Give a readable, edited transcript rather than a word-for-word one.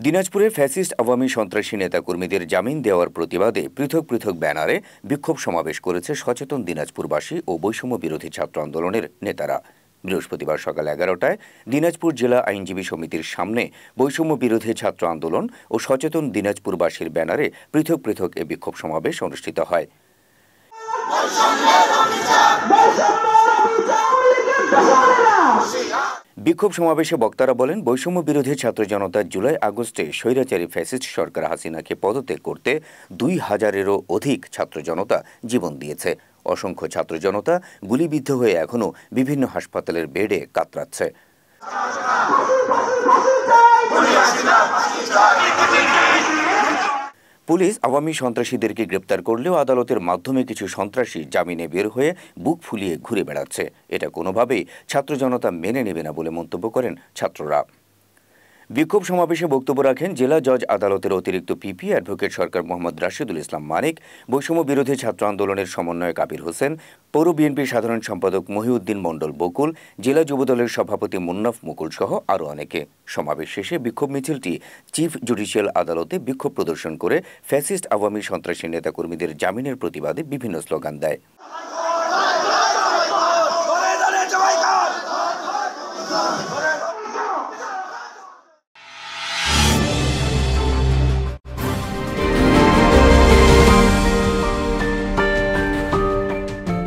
দিনাজপুরে ফ্যাসিস্ট আওয়ামী সন্ত্রাসী নেতাকর্মীদের জামিন দেওয়ার প্রতিবাদে পৃথক পৃথক ব্যানারে বিক্ষোভ সমাবেশ করেছে সচেতন দিনাজপুরবাসী ও বৈষম্য বিরোধী ছাত্র আন্দোলনের নেতারা। বৃহস্পতিবার সকাল 11টায় দিনাজপুর জেলা আইনজীবী সমিতির সামনে বৈষম্য বিরোধী ছাত্র আন্দোলন ও সচেতন দিনাজপুরবাসীর ব্যানারে পৃথক পৃথক এ বিক্ষোভ সমাবেশ অনুষ্ঠিত হয়। বিক্ষোভ সমাবেশে বক্তারা বলেন, বৈষম্য বিরোধী ছাত্র জনতা জুলাই আগস্টে স্বৈরাচারী ফ্যাসিস্ট সরকার হাসিনাকে পদত্যাগ করতে 2000-এরও অধিক ছাত্র জনতা জীবন দিয়েছে। অসংখ্য ছাত্র জনতা গুলিবিদ্ধ হয়ে এখনও বিভিন্ন হাসপাতালের বেডে কাতরাচ্ছে। পুলিশ আওয়ামী সন্ত্রাসীদেরকে গ্রেপ্তার করলেও আদালতের মাধ্যমে কিছু সন্ত্রাসী জামিনে বের হয়ে বুক ফুলিয়ে ঘুরে বেড়াচ্ছে। এটা কোনোভাবেই ছাত্র জনতা মেনে নেবে না বলে মন্তব্য করেন ছাত্ররা। বিক্ষোভ সমাবেশে বক্তব্য রাখেন জেলা জজ আদালতের অতিরিক্ত পিপি অ্যাডভোকেট সরকার মোহাম্মদ রাশেদুল ইসলাম মানিক, বৈষম্য বিরোধী ছাত্র আন্দোলনের সমন্বয়ক আবির হোসেন, পৌর বিএনপির সাধারণ সম্পাদক মহিউদ্দিন মণ্ডল বকুল, জেলা যুবদলের সভাপতি মুন্নাফ মুকুল সহ আরও অনেকে। সমাবেশ শেষে বিক্ষোভ মিছিলটি চিফ জুডিশিয়াল আদালতে বিক্ষোভ প্রদর্শন করে ফ্যাসিস্ট আওয়ামী সন্ত্রাসী নেতাকর্মীদের জামিনের প্রতিবাদে বিভিন্ন স্লোগান দেয়।